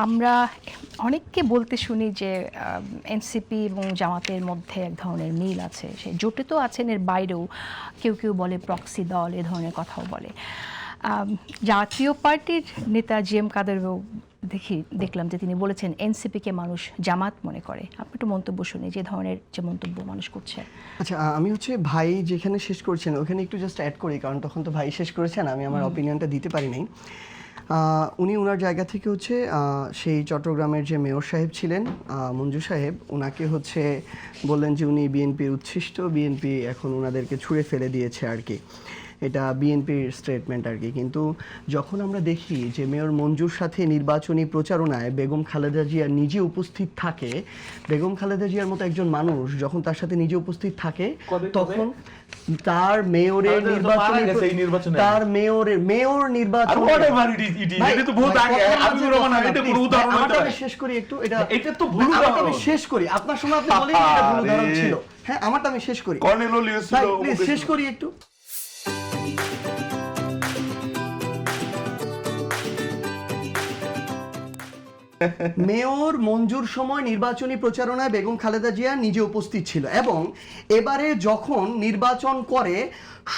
আমরা অনেককে বলতে শুনি যে এনসিপি এবং জামাতের মধ্যে এক ধরনের মিল আছে। সে জোটে তো আছেন, এর বাইরেও কেউ কেউ বলে প্রক্সি দল, এ ধরনের কথাও বলে। জাতীয় পার্টির নেতা জি এম কাদেরও দেখলাম যে তিনি বলেছেন এনসিপিকে মানুষ জামাত মনে করে। আপনি একটু মন্তব্য শুনি, যে ধরনের যে মন্তব্য মানুষ করছে। আচ্ছা, আমি ভাই যেখানে শেষ করছেন ওখানে একটু জাস্ট অ্যাড করি, কারণ তখন তো ভাই শেষ করেছেন, আমি আমার অপিনিয়নটা দিতে পারি নাই। উনি ওনার জায়গা থেকে সেই চট্টগ্রামের যে মেয়র সাহেব ছিলেন মঞ্জু সাহেব, ওনাকে বললেন যে উনি বিএনপির উচ্ছিষ্ট, বিএনপি এখন ওনাদেরকে ছুঁড়ে ফেলে দিয়েছে আর কি। এটা বিএনপির স্টেটমেন্ট আর কি। কিন্তু যখন আমরা দেখি যে মেয়র মঞ্জুর সাথে নির্বাচনী প্রচারণায় বেগম খালেদা জিয়া নিজে উপস্থিত থাকে, বেগম খালেদা জিয়ার মতো একজন মানুষ যখন তার সাথে নিজে উপস্থিত থাকে, তখন তার মেয়রের নির্বাচনে তার মেয়র নির্বাচন শেষ করি একটু, এটা তো ভুল উদাহরণ। আমি শেষ করি, আপনার সময় আপনি বলেন এটা ভুল উদাহরণ ছিল। হ্যাঁ, আমারটা আমি শেষ করি, শেষ করি একটু। মেয়র মঞ্জুর সময় নির্বাচনী প্রচারণায় বেগম খালেদা জিয়া নিজে উপস্থিত ছিল, এবং এবারে যখন নির্বাচন করে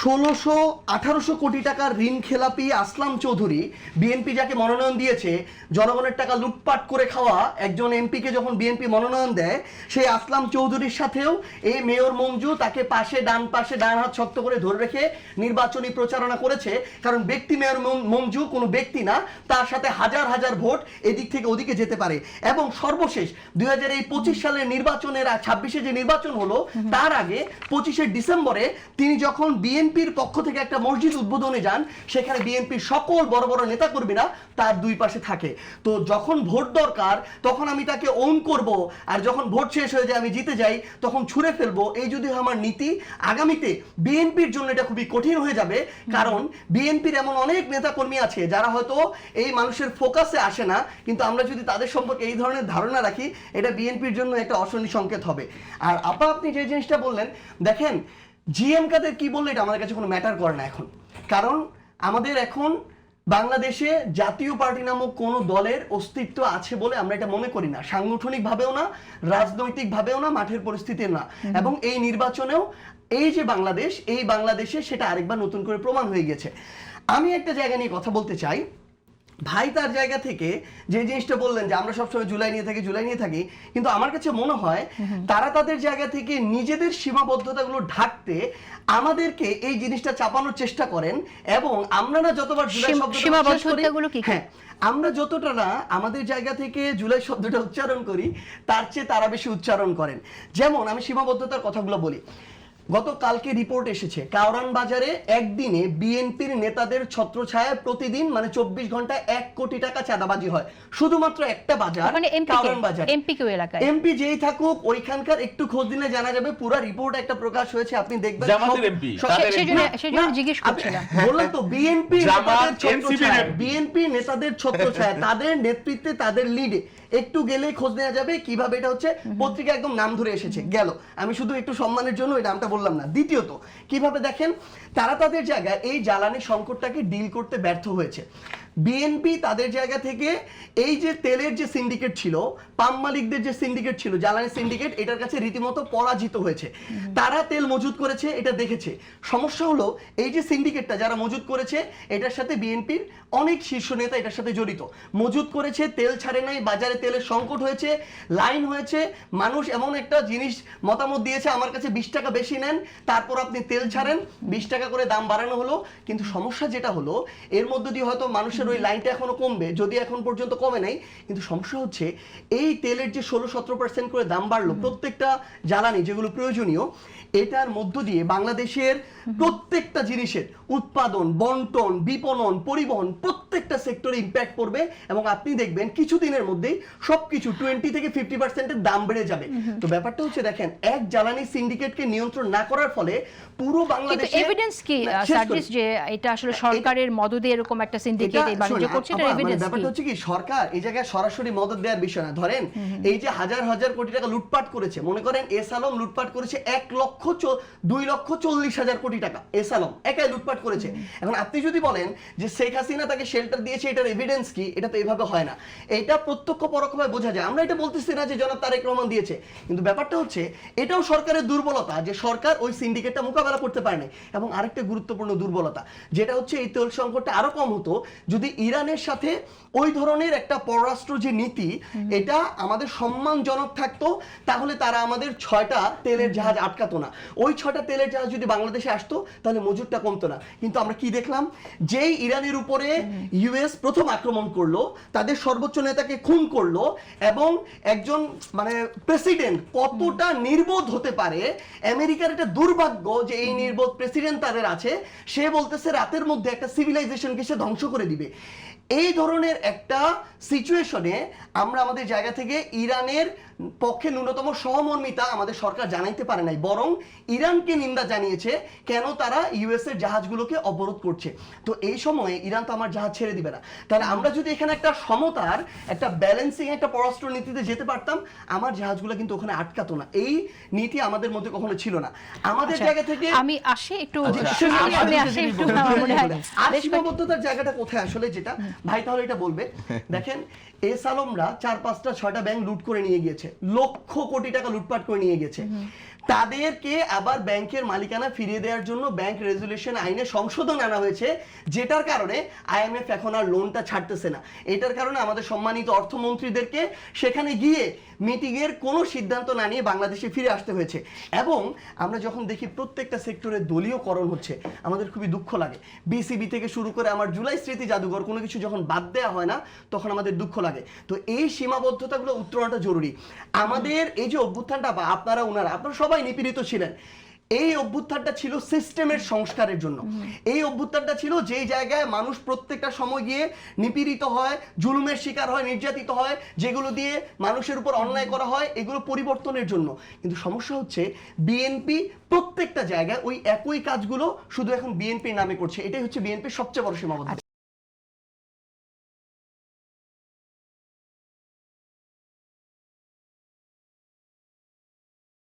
১৬০০-১৮০০ কোটি টাকার ঋণ খেলাপি আসলাম চৌধুরী, বিএনপি যাকে মনোনয়ন দিয়েছে, জনগণের টাকা লুটপাট করে খাওয়া একজন এমপিকে যখন বিএনপি মনোনয়ন দেয়, সেই আসলাম চৌধুরীর সাথেও এই মেয়র মঞ্জু তাকে ডান পাশে ডান হাত শক্ত করে ধরে রেখে নির্বাচনী প্রচারণা করেছে। কারণ ব্যক্তি মেয়র মঞ্জু কোনো ব্যক্তি না, তার সাথে হাজার হাজার ভোট এদিক থেকে ওদিকে যেতে পারে। এবং সর্বশেষ ২০২৫ সালের নির্বাচনের ২৬-এ যে নির্বাচন হলো, তার আগে ২৫শে ডিসেম্বরে তিনি যখন বিএনপির পক্ষ থেকে একটা মসজিদ উদ্বোধনে যান, সেখানে বিএনপির সকল বড় বড় নেতাকর্মীরা তার দুই পাশে থাকে। তো যখন ভোট দরকার তখন আমি তাকে ওন করব, আর যখন ভোট শেষ হয়ে যায় আমি জিতে যাই তখন ছুঁড়ে ফেলবো, এই যদি আমার নীতি, আগামীতে বিএনপির জন্য এটা খুবই কঠিন হয়ে যাবে। কারণ বিএনপির এমন অনেক নেতাকর্মী আছে যারা হয়তো এই মানুষের ফোকাসে আসে না, কিন্তু আমরা যদি তাদের সম্পর্কে এই ধরনের ধারণা রাখি, এটা বিএনপির জন্য একটা অশনি সংকেত হবে। আর আপনি যে জিনিসটা বললেন, দেখেন জিএম কাদের কি বললে এটা আমাদের কাছে কোনো ম্যাটার করে না এখন। কারণ আমাদের এখন বাংলাদেশে জাতীয় পার্টি নামক কোনো দলের অস্তিত্ব আছে বলে আমরা এটা মনে করি না, সাংগঠনিক ভাবেও না, রাজনৈতিক ভাবেও না, মাঠের পরিস্থিতি না। এবং এই নির্বাচনেও এই যে বাংলাদেশ, এই বাংলাদেশে সেটা আরেকবার নতুন করে প্রমাণ হয়ে গেছে। আমি একটা জায়গা নিয়ে কথা বলতে চাই। ভাই তার জায়গা থেকে যে জিনিসটা বললেন যে আমরা সবসময় জুলাই নিয়ে থাকি, কিন্তু আমার কাছে মনে হয় তারা তাদের জায়গা থেকে নিজেদের সীমাবদ্ধতাগুলো ঢাকতে আমাদেরকে এই জিনিসটা চাপানোর চেষ্টা করেন। এবং আমরা না যতবার জুলাই শব্দটা, হ্যাঁ, আমরা যতটা না আমাদের জায়গা থেকে জুলাই শব্দটা উচ্চারণ করি, তার চেয়ে তারা বেশি উচ্চারণ করেন। যেমন আমি সীমাবদ্ধতার কথাগুলো বলি। গতকালকে রিপোর্ট এসেছে, কাউরান বাজারে একদিনে বিএনপির নেতাদের ছত্রছায়ায় প্রতিদিন ২৪ ঘন্টায় ১ কোটি টাকা চাঁদাবাজি হয়। শুধুমাত্র একটা বাজার, কাউরান বাজার। এমপি যেই থাকুক ওইখানকার একটু খোঁজ দিলে জানা যাবে। পুরো রিপোর্ট একটা প্রকাশ হয়েছে, আপনি দেখবেন। বললাম তো, বিএনপি নেতাদের ছত্রছায়া, তাদের নেতৃত্বে, তাদের লিডে একটু গেলে খোঁজ নেওয়া যাবে কিভাবে এটা হচ্ছে। পত্রিকা একদম নাম ধরে এসেছে, গেল। আমি শুধু একটু সম্মানের জন্য এই নামটা বললাম না। দ্বিতীয়ত, কিভাবে দেখেন, তারা তাদের জায়গায় এই জ্বালানি সংকটটাকে ডিল করতে ব্যর্থ হয়েছে। বিএনপি তাদের জায়গা থেকে এই যে তেলের যে সিন্ডিকেট ছিল, পাম মালিকদের যে সিন্ডিকেট ছিল, জ্বালানি সিন্ডিকেট, এটার কাছে রীতিমতো পরাজিত হয়েছে। তারা তেল মজুত করেছে, এটা দেখেছে। সমস্যা হলো এই যে সিন্ডিকেটটা যারা মজুত করেছে, এটার সাথে বিএনপির অনেক শীর্ষ নেতা এটার সাথে জড়িত। মজুত করেছে, তেল ছাড়ে নাই, বাজারে তেলের সংকট হয়েছে, লাইন হয়েছে। মানুষ এমন একটা জিনিস মতামত দিয়েছে, আমার কাছে ২০ টাকা বেশি নেন, তারপর আপনি তেল ছাড়েন, ২০ টাকা করে দাম বাড়ানো হলো। কিন্তু সমস্যা যেটা হলো, এর মধ্যে দিয়ে হয়তো মানুষের ওই লাইনটা এখনো কমবে, যদি এখন পর্যন্ত কমে নাই। কিন্তু সমস্যা হচ্ছে এই তেলের যে ১৬-১৭% করে দাম বাড়লো প্রত্যেকটা জ্বালানি যেগুলো প্রয়োজনীয়, এটার মধ্য দিয়ে বাংলাদেশের প্রত্যেকটা জিনিসের উৎপাদন, বন্টন, বিপণন, পরিবহন প্রত্যেকটা সেক্টরে ইম্প্যাক্ট পড়বে। এবং আপনি দেখবেন কিছুদিনের মধ্যেই সবকিছু 20 থেকে 50% দাম বেড়ে যাবে। তো ব্যাপারটা হচ্ছে, দেখেন, এক জ্বালানি সিন্ডিকেটকে নিয়ন্ত্রণ না করার ফলে পুরো বাংলাদেশে এভিডেন্স কি সার্ভিস যে এটা আসলে সরকারের মদদে এরকম একটা সিন্ডিকেট এই বাণিজ্য করছে, এটা এভিডেন্স কি? ব্যাপারটা হচ্ছে কি, সরকার এই জায়গায় সরাসরি মদদ দেওয়ার বিষয় না। ধরেন এই যে হাজার হাজার কোটি টাকা লুটপাট করেছে, মনে করেন এস আলম লুটপাট করেছে ২,৪০,০০০ কোটি টাকা। এস আলম একাই লুটপাট লুটপাট করেছে। এখন আপনি যদি বলেন যে শেখ হাসিনা তাকে শেল্টার দিয়েছে, এটার এভিডেন্স কি, এটা তো এভাবে হয় না, এটা প্রত্যক্ষ পরোক্ষভাবে বোঝা যায়। আমরা এটা বলতেছি না যে জনাব তারেক রহমান দিয়েছে, কিন্তু ব্যাপারটা হচ্ছে এটাও সরকারের দুর্বলতা যে সরকার ওই সিন্ডিকেটটা মোকাবেলা করতে পারেনি। এবং আরেকটা গুরুত্বপূর্ণ দুর্বলতা যেটা হচ্ছে এই তেল সংকটটা আরো কম হতো যদি ইরানের সাথে ওই ধরনের একটা পররাষ্ট্র যে নীতি এটা আমাদের সম্মানজনক থাকতো, তাহলে তারা আমাদের 6টা তেলের জাহাজ আটকাতো না। ওই 6টা তেলের জাহাজ যদি বাংলাদেশে আসতো তাহলে মজুরটা কমতো না। কিন্তু আমরা কি দেখলাম, যেই ইরানের উপরে ইউএস প্রথম আক্রমণ করলো, তাদের সর্বোচ্চ নেতাকে খুন করলো, এবং একজন মানে প্রেসিডেন্ট কতটা নির্বোধ হতে পারে, আমেরিকার এটা দুর্ভাগ্য যে এই নির্বোধ প্রেসিডেন্ট তাদের আছে, সে বলতেছে রাতের মধ্যে একটা সিভিলাইজেশনকে সে ধ্বংস করে দিবে। এই ধরনের একটা সিচুয়েশনে আমরা আমাদের জায়গা থেকে ইরানের পক্ষে ন্যূনতম সহমর্মিতা আমাদের সরকার জানাইতে পারে নাই, বরং ইরানকে নিন্দা জানিয়েছে কেন তারা ইউএস এর জাহাজগুলোকে অবরোধ করছে। তো এই সময়ে ইরান তো আমার জাহাজ ছেড়ে দিবে না। তাহলে আমরা যদি এখানে একটা সমতার একটা ব্যালেন্সিং একটা পররাষ্ট্র নীতিতে যেতে পারতাম, আমার জাহাজগুলো কিন্তু ওখানে আটকাতো না। এই নীতি আমাদের মধ্যে কখনো ছিল না। আমাদের জায়গা থেকে আমি আসি একটু সীমাবদ্ধতার জায়গাটা কোথায় আসলে, যেটা ভাই তাহলে এটা বলবে। দেখেন এস আলমরা 4-5টা 6টা ব্যাংক লুট করে নিয়ে গিয়েছে, লক্ষ কোটি টাকা লুটপাট করে নিয়ে গেছে। তাদেরকে আবার ব্যাংকের মালিকানা ফিরিয়ে দেওয়ার জন্য ব্যাংক রেজুলেশন আইনে সংশোধন আনা হয়েছে, যেটার কারণে আইএমএফ এখন আর লোনটা ছাড়তেছে না। এটার কারণে আমাদের সম্মানিত অর্থমন্ত্রীদেরকে সেখানে গিয়ে মিটিংয়ের কোনো সিদ্ধান্ত না নিয়ে বাংলাদেশে ফিরে আসতে হয়েছে। এবং আমরা যখন দেখি প্রত্যেকটা সেক্টরে দলীয়করণ হচ্ছে, আমাদের খুবই দুঃখ লাগে। বিসিবি থেকে শুরু করে আমার জুলাই স্মৃতি জাদুঘর, কোনো কিছু যখন বাদ দেওয়া হয় না তখন আমাদের দুঃখ লাগে। তো এই সীমাবদ্ধতাগুলো উত্তরণটা জরুরি। আমাদের এই যে অভ্যুত্থানটা, বা আপনারা সবাই নিপীড়িত ছিলেন, এই অভ্যুত্থানটা ছিল সিস্টেমের সংস্কারের জন্য। এই অভ্যুত্থানটা ছিল যেই জায়গায় মানুষ প্রত্যেকটা সময় গিয়ে নিপীড়িত হয়, জুলুমের শিকার হয়, নির্যাতিত হয়, যেগুলো দিয়ে মানুষের উপর অন্যায় করা হয়, এগুলো পরিবর্তনের জন্য। কিন্তু সমস্যা হচ্ছে বিএনপি প্রত্যেকটা জায়গায় ওই একই কাজগুলো শুধু এখন বিএনপির নামে করছে। এটাই হচ্ছে বিএনপির সবচেয়ে বড় সীমাবদ্ধতা।